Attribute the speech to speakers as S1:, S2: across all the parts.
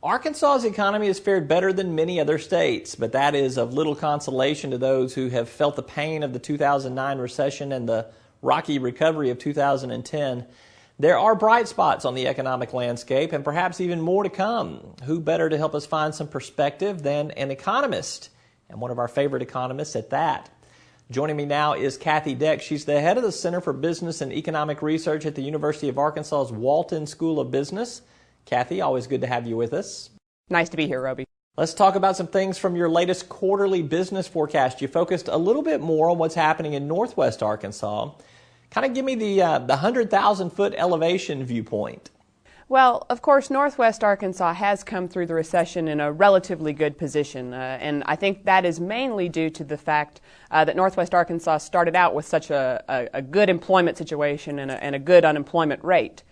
S1: Arkansas's economy has fared better than many other states, but that is of little consolation to those who have felt the pain of the 2009 recession and the rocky recovery of 2010. There are bright spots on the economic landscape and perhaps even more to come. Who better to help us find some perspective than an economist, and one of our favorite economists at that. Joining me now is Kathy Deck. She's the head of the Center for Business and Economic Research at the University of Arkansas's Walton School of Business. Kathy, always good to have you with us.
S2: Nice to be here, Roby.
S1: Let's talk about some things from your latest quarterly business forecast. You focused a little bit more on what's happening in Northwest Arkansas. Kind of give me the 100,000-foot elevation viewpoint.
S2: Well, of course, Northwest Arkansas has come through the recession in a relatively good position, and I think that is mainly due to the fact that Northwest Arkansas started out with such a good employment situation and a good unemployment rate.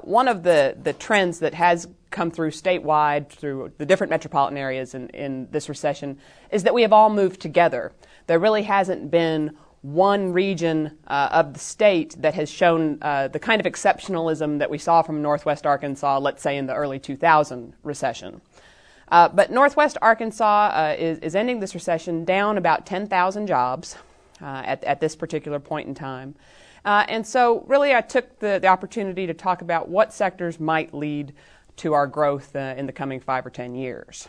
S2: One of the trends that has come through statewide, through the different metropolitan areas in this recession, is that we have all moved together. There really hasn't been one region of the state that has shown the kind of exceptionalism that we saw from Northwest Arkansas, let's say in the early 2000 recession. But Northwest Arkansas is ending this recession down about 10,000 jobs at this particular point in time. And so really I took the opportunity to talk about what sectors might lead to our growth in the coming 5 or 10 years.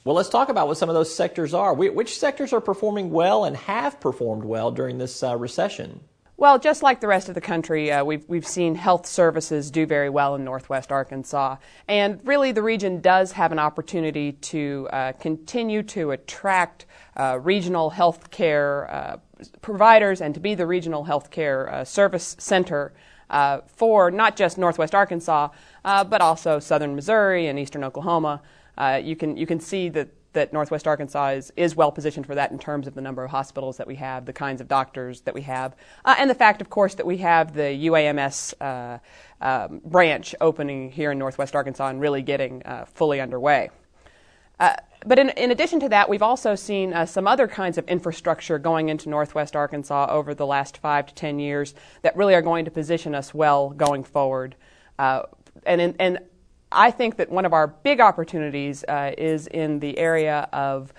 S1: Well, let's talk about what some of those sectors are. Which sectors are performing well and have performed well during this recession?
S2: Well, just like the rest of the country, we've seen health services do very well in Northwest Arkansas. And really the region does have an opportunity to continue to attract regional health care providers and to be the regional health care service center for not just Northwest Arkansas, but also southern Missouri and eastern Oklahoma. You can see that Northwest Arkansas is well positioned for that in terms of the number of hospitals that we have, the kinds of doctors that we have, and the fact, of course, that we have the UAMS branch opening here in Northwest Arkansas and really getting fully underway. But in addition to that, we've also seen some other kinds of infrastructure going into Northwest Arkansas over the last 5 to 10 years that really are going to position us well going forward. And I think that one of our big opportunities is in the area of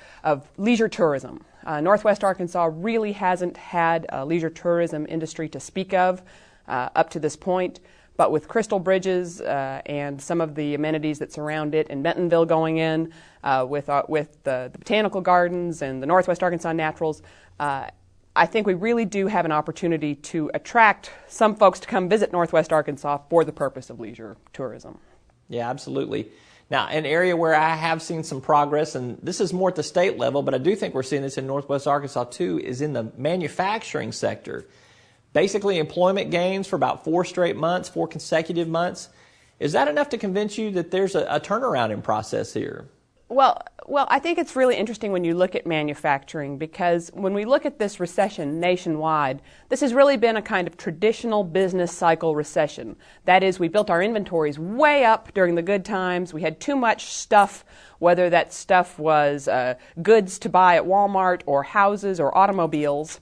S2: leisure tourism. Northwest Arkansas really hasn't had a leisure tourism industry to speak of up to this point, but with Crystal Bridges and some of the amenities that surround it in Bentonville going in, with the botanical gardens and the Northwest Arkansas Naturals, I think we really do have an opportunity to attract some folks to come visit Northwest Arkansas for the purpose of leisure tourism.
S1: Yeah, absolutely. Now, an area where I have seen some progress, and this is more at the state level, but I do think we're seeing this in Northwest Arkansas too, is in the manufacturing sector. Basically, employment gains for about 4 consecutive months. Is that enough to convince you that there's a turnaround in process here?
S2: Well, I think it's really interesting when you look at manufacturing, because when we look at this recession nationwide, this has really been a kind of traditional business cycle recession. That is, we built our inventories way up during the good times. We had too much stuff, whether that stuff was goods to buy at Walmart or houses or automobiles.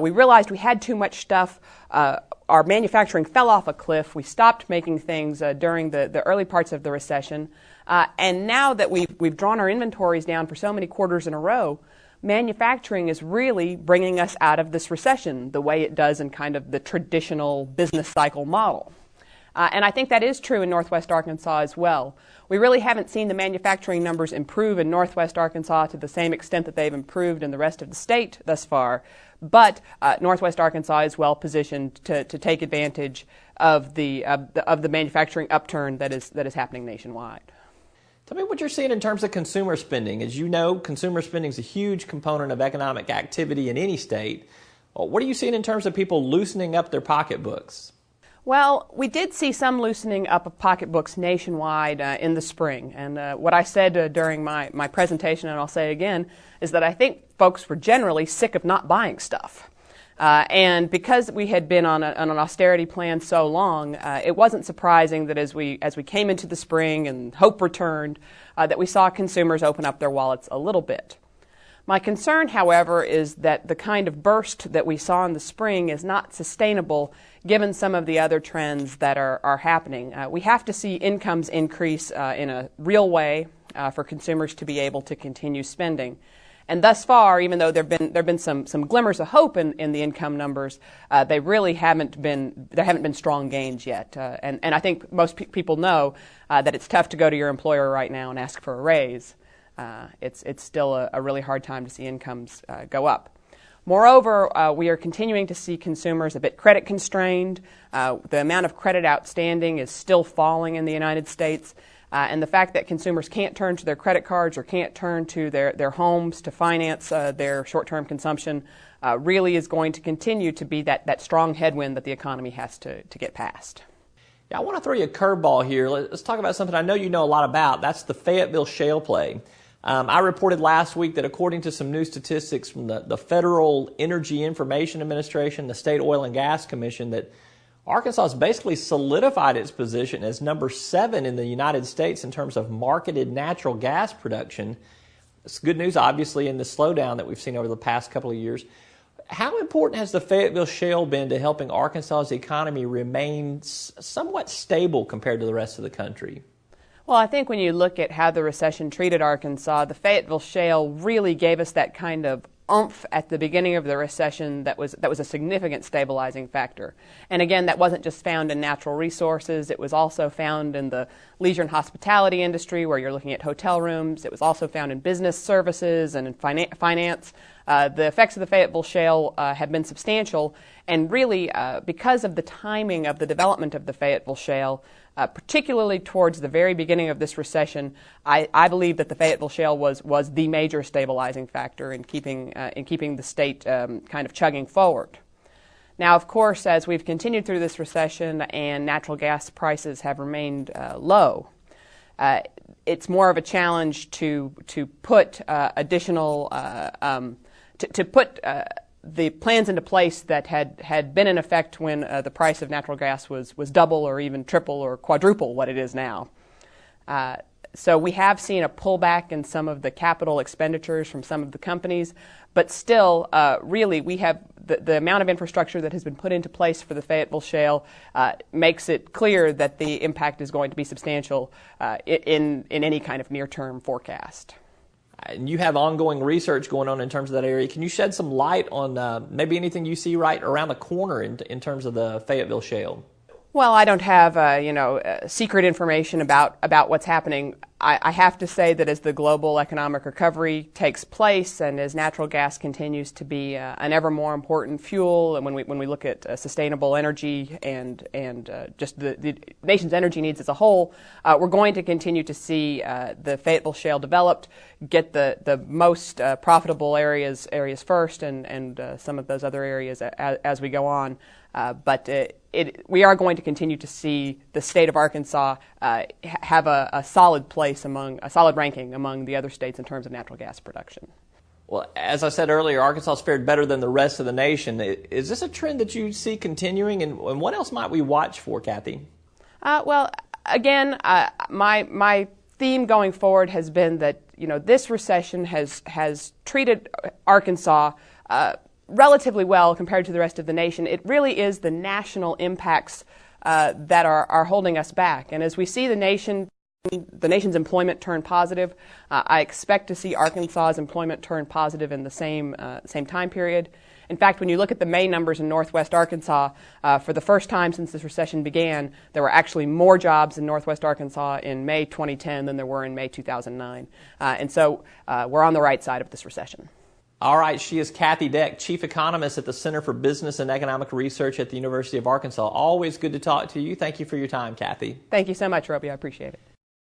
S2: We realized we had too much stuff. Our manufacturing fell off a cliff. We stopped making things during the early parts of the recession. And now that we've drawn our inventories down for so many quarters in a row, manufacturing is really bringing us out of this recession the way it does in kind of the traditional business cycle model. And I think that is true in Northwest Arkansas as well. We really haven't seen the manufacturing numbers improve in Northwest Arkansas to the same extent that they've improved in the rest of the state thus far. But Northwest Arkansas is well positioned to take advantage of the manufacturing upturn that is happening nationwide.
S1: Tell me what you're seeing in terms of consumer spending. As you know, consumer spending is a huge component of economic activity in any state. What are you seeing in terms of people loosening up their pocketbooks?
S2: Well, we did see some loosening up of pocketbooks nationwide in the spring. And what I said during my presentation, and I'll say again, is that I think folks were generally sick of not buying stuff. And because we had been on an austerity plan so long, it wasn't surprising that as we came into the spring and hope returned, that we saw consumers open up their wallets a little bit. My concern, however, is that the kind of burst that we saw in the spring is not sustainable given some of the other trends that are happening. We have to see incomes increase in a real way for consumers to be able to continue spending. And thus far, even though there have been some glimmers of hope in the income numbers, they really haven't been strong gains yet. And I think most people know that it's tough to go to your employer right now and ask for a raise. It's still a really hard time to see incomes go up. Moreover, we are continuing to see consumers a bit credit constrained. The amount of credit outstanding is still falling in the United States. And the fact that consumers can't turn to their credit cards or can't turn to their homes to finance their short-term consumption really is going to continue to be that strong headwind that the economy has to get past.
S1: Yeah, I want to throw you a curveball here. Let's talk about something I know you know a lot about. That's the Fayetteville shale play. I reported last week that according to some new statistics from the Federal Energy Information Administration, the State Oil and Gas Commission, that Arkansas has basically solidified its position as number 7 in the United States in terms of marketed natural gas production. It's good news, obviously, in the slowdown that we've seen over the past couple of years. How important has the Fayetteville shale been to helping Arkansas's economy remain somewhat stable compared to the rest of the country?
S2: Well, I think when you look at how the recession treated Arkansas, the Fayetteville shale really gave us that kind of oomph at the beginning of the recession that was a significant stabilizing factor. And again, that wasn't just found in natural resources. It was also found in the leisure and hospitality industry, where you're looking at hotel rooms. It was also found in business services and in finance. The effects of the Fayetteville shale have been substantial, and really because of the timing of the development of the Fayetteville shale, particularly towards the very beginning of this recession, I believe that the Fayetteville shale was the major stabilizing factor in keeping the state kind of chugging forward. Now, of course, as we've continued through this recession and natural gas prices have remained low, it's more of a challenge to put additional the plans into place that had been in effect when the price of natural gas was double or even triple or quadruple what it is now. So we have seen a pullback in some of the capital expenditures from some of the companies, but still, really, we have the amount of infrastructure that has been put into place for the Fayetteville shale makes it clear that the impact is going to be substantial in any kind of near-term forecast.
S1: And you have ongoing research going on in terms of that area. Can you shed some light on maybe anything you see right around the corner in terms of the Fayetteville shale?
S2: Well, I don't have secret information about what's happening. I have to say that as the global economic recovery takes place and as natural gas continues to be an ever more important fuel, and when we look at sustainable energy and just the nation's energy needs as a whole, we're going to continue to see the Fayetteville shale developed, get the most profitable areas first, and some of those other areas as we go on. But we are going to continue to see the state of Arkansas have a solid ranking among the other states in terms of natural gas production.
S1: Well, as I said earlier, Arkansas fared better than the rest of the nation. Is this a trend that you see continuing, and what else might we watch for, Kathy?
S2: Well, again, my theme going forward has been that this recession has treated Arkansas relatively well compared to the rest of the nation. It really is the national impacts that are holding us back. And as we see the nation's employment turn positive, I expect to see Arkansas's employment turn positive in the same time period. In fact, when you look at the May numbers in Northwest Arkansas, for the first time since this recession began, there were actually more jobs in Northwest Arkansas in May 2010 than there were in May 2009. And so we're on the right side of this recession.
S1: All right, she is Kathy Deck, Chief Economist at the Center for Business and Economic Research at the University of Arkansas. Always good to talk to you. Thank you for your time, Kathy.
S2: Thank you so much, Roby. I appreciate it.